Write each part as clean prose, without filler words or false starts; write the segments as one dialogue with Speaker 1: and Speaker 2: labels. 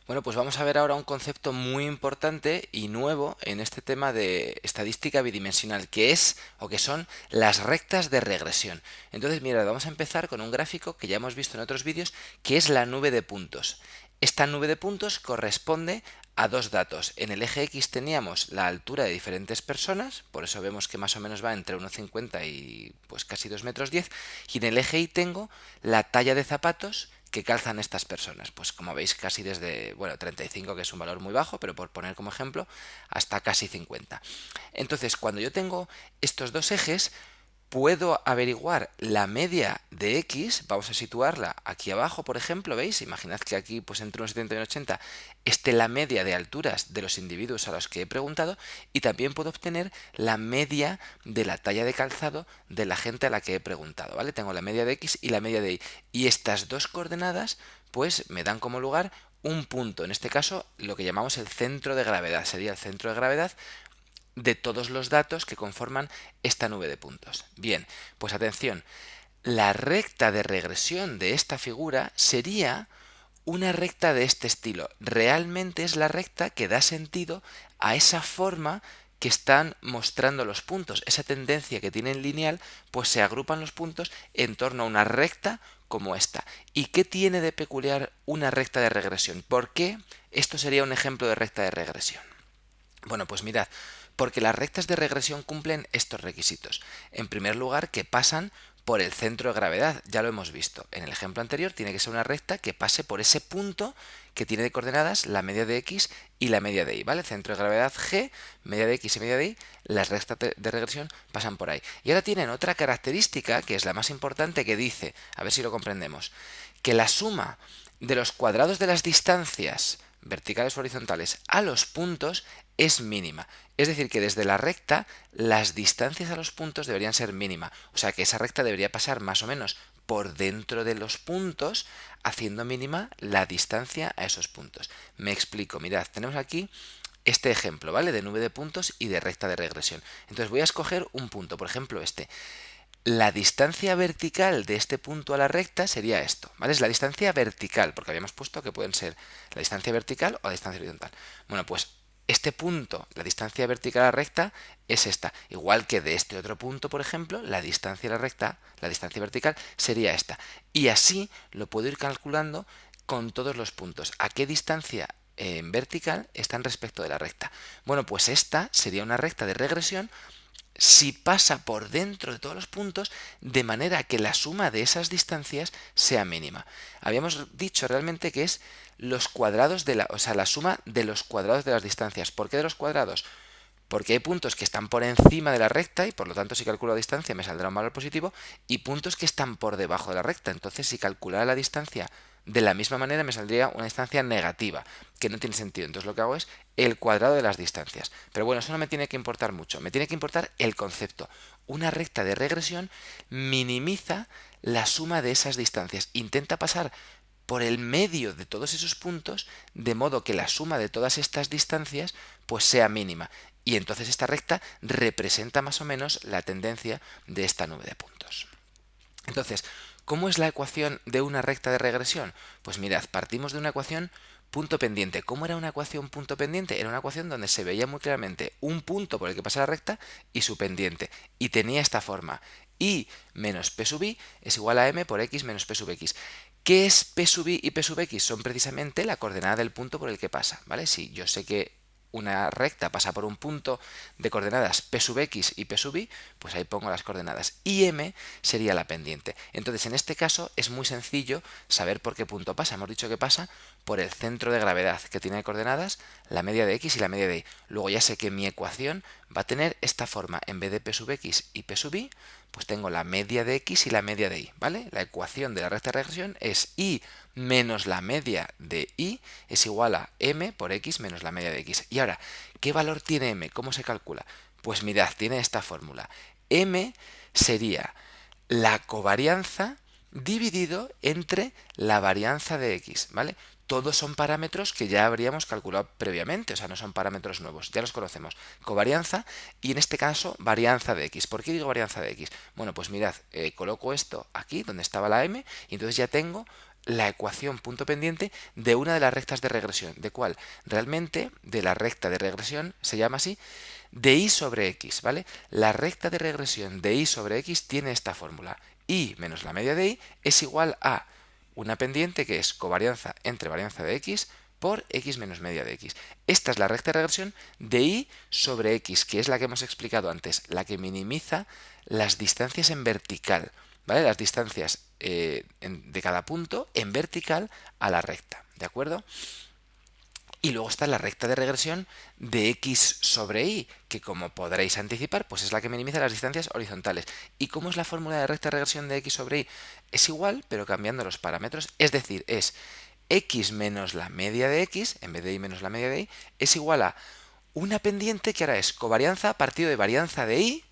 Speaker 1: Bueno, pues vamos a ver ahora un concepto muy importante y nuevo en este tema de estadística bidimensional, que es o que son las rectas de regresión. Entonces, mira, vamos a empezar con un gráfico que ya hemos visto en otros vídeos, que es la nube de puntos. Esta nube de puntos corresponde a dos datos. En el eje X teníamos la altura de diferentes personas, por eso vemos que más o menos va entre 1,50 y pues casi 2,10 m, y en el eje Y tengo la talla de zapatos que calzan estas personas. Pues como veis, casi desde, bueno, 35, que es un valor muy bajo, pero por poner como ejemplo, hasta casi 50. Entonces, cuando yo tengo estos dos ejes, puedo averiguar la media de X, vamos a situarla aquí abajo, por ejemplo, ¿veis? Imaginad que aquí, pues entre unos 70 y unos 80, esté la media de alturas de los individuos a los que he preguntado, y también puedo obtener la media de la talla de calzado de la gente a la que he preguntado, ¿vale? Tengo la media de X y la media de Y, y estas dos coordenadas, pues me dan como lugar un punto, en este caso lo que llamamos el centro de gravedad, sería el centro de gravedad de todos los datos que conforman esta nube de puntos. Bien, pues atención, la recta de regresión de esta figura sería una recta de este estilo. Realmente es la recta que da sentido a esa forma que están mostrando los puntos. Esa tendencia que tienen lineal, pues se agrupan los puntos en torno a una recta como esta. ¿Y qué tiene de peculiar una recta de regresión? ¿Por qué esto sería un ejemplo de recta de regresión? Bueno, pues mirad, porque las rectas de regresión cumplen estos requisitos. En primer lugar, que pasan por el centro de gravedad, ya lo hemos visto. En el ejemplo anterior tiene que ser una recta que pase por ese punto que tiene de coordenadas la media de X y la media de Y, ¿vale? Centro de gravedad G, media de X y media de Y, las rectas de regresión pasan por ahí. Y ahora tienen otra característica, que es la más importante, que dice, a ver si lo comprendemos, que la suma de los cuadrados de las distancias verticales o horizontales a los puntos es mínima. Es decir, que desde la recta las distancias a los puntos deberían ser mínima. O sea que esa recta debería pasar más o menos por dentro de los puntos, haciendo mínima la distancia a esos puntos. Me explico, mirad, tenemos aquí este ejemplo, ¿vale? De nube de puntos y de recta de regresión. Entonces voy a escoger un punto, por ejemplo este. La distancia vertical de este punto a la recta sería esto, ¿vale? Es la distancia vertical, porque habíamos puesto que pueden ser la distancia vertical o la distancia horizontal. Bueno, pues este punto, la distancia vertical a la recta, es esta. Igual que de este otro punto, por ejemplo, la distancia a la recta, la distancia vertical, sería esta. Y así lo puedo ir calculando con todos los puntos. ¿A qué distancia en vertical están respecto de la recta? Bueno, pues esta sería una recta de regresión si pasa por dentro de todos los puntos, de manera que la suma de esas distancias sea mínima. Habíamos dicho realmente que es los cuadrados de o sea, la suma de los cuadrados de las distancias. ¿Por qué de los cuadrados? Porque hay puntos que están por encima de la recta y por lo tanto si calculo la distancia me saldrá un valor positivo, y puntos que están por debajo de la recta. Entonces si calculara la distancia de la misma manera me saldría una distancia negativa, que no tiene sentido. Entonces lo que hago es el cuadrado de las distancias. Pero bueno, eso no me tiene que importar mucho, me tiene que importar el concepto. Una recta de regresión minimiza la suma de esas distancias, intenta pasar por el medio de todos esos puntos, de modo que la suma de todas estas distancias pues sea mínima. Y entonces esta recta representa más o menos la tendencia de esta nube de puntos. Entonces, ¿cómo es la ecuación de una recta de regresión? Pues mirad, partimos de una ecuación punto pendiente. ¿Cómo era una ecuación punto pendiente? Era una ecuación donde se veía muy claramente un punto por el que pasa la recta y su pendiente. Y tenía esta forma. Y menos P sub i es igual a m por x menos P sub x. ¿Qué es P sub i y P sub x? Son precisamente la coordenada del punto por el que pasa, ¿vale? Si yo sé que una recta pasa por un punto de coordenadas P sub x y P sub i, pues ahí pongo las coordenadas. Y m sería la pendiente. Entonces, en este caso es muy sencillo saber por qué punto pasa. Hemos dicho que pasa por el centro de gravedad, que tiene coordenadas la media de x y la media de y. Luego ya sé que mi ecuación va a tener esta forma. En vez de P sub x y P sub i, pues tengo la media de x y la media de y, ¿vale? La ecuación de la recta de regresión es y menos la media de y es igual a m por x menos la media de x. Y ahora, ¿qué valor tiene m? ¿Cómo se calcula? Pues mirad, tiene esta fórmula. M sería la covarianza dividido entre la varianza de x, ¿vale? Todos son parámetros que ya habríamos calculado previamente, o sea, no son parámetros nuevos, ya los conocemos. Covarianza y en este caso varianza de x. ¿Por qué digo varianza de x? Bueno, pues mirad, coloco esto aquí donde estaba la m y entonces ya tengo la ecuación punto pendiente de una de las rectas de regresión, de cuál realmente de la recta de regresión se llama así, de y sobre x, ¿vale? La recta de regresión de y sobre x tiene esta fórmula. Y menos la media de y es igual a una pendiente que es covarianza entre varianza de x por x menos media de x. Esta es la recta de regresión de y sobre x, que es la que hemos explicado antes, la que minimiza las distancias en vertical, ¿vale? Las distancias de cada punto en vertical a la recta, ¿de acuerdo? Y luego está la recta de regresión de x sobre y, que como podréis anticipar, pues es la que minimiza las distancias horizontales. ¿Y cómo es la fórmula de recta de regresión de x sobre y? Es igual, pero cambiando los parámetros, es decir, es x menos la media de x, en vez de y menos la media de y, es igual a una pendiente que ahora es covarianza partido de varianza de y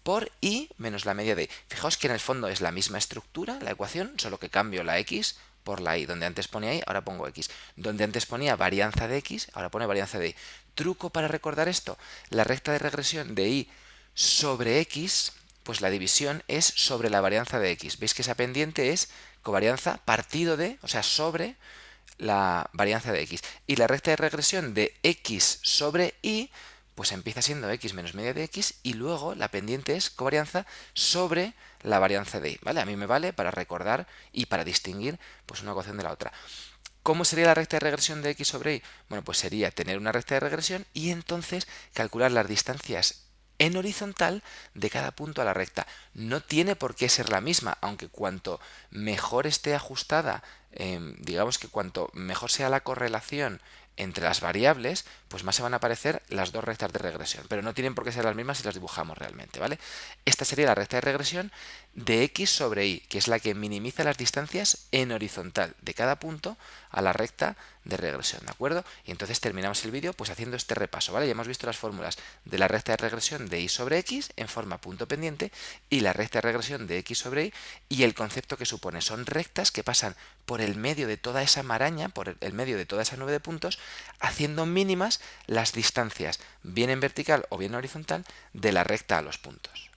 Speaker 1: por y menos la media de y. Fijaos que en el fondo es la misma estructura, la ecuación, solo que cambio la x por la y. Donde antes ponía y, ahora pongo x. Donde antes ponía varianza de x, ahora pone varianza de y. Truco para recordar esto, la recta de regresión de y sobre x, pues la división es sobre la varianza de x. Veis que esa pendiente es covarianza partido de, o sea, sobre la varianza de x. Y la recta de regresión de x sobre y, pues empieza siendo x menos media de x y luego la pendiente es covarianza sobre la varianza de y, ¿vale? A mí me vale para recordar y para distinguir pues una ecuación de la otra. ¿Cómo sería la recta de regresión de x sobre y? Bueno, pues sería tener una recta de regresión y entonces calcular las distancias en horizontal de cada punto a la recta. No tiene por qué ser la misma, aunque cuanto mejor esté ajustada, digamos que cuanto mejor sea la correlación entre las variables, pues más se van a parecer las dos rectas de regresión, pero no tienen por qué ser las mismas si las dibujamos realmente, ¿vale? Esta sería la recta de regresión de x sobre y, que es la que minimiza las distancias en horizontal de cada punto a la recta de regresión, ¿de acuerdo? Y entonces terminamos el vídeo pues haciendo este repaso, ¿vale? Ya hemos visto las fórmulas de la recta de regresión de y sobre x en forma punto pendiente y la recta de regresión de x sobre y el concepto que supone. Son rectas que pasan por el medio de toda esa maraña, por el medio de toda esa nube de puntos, haciendo mínimas las distancias, bien en vertical o bien en horizontal, de la recta a los puntos.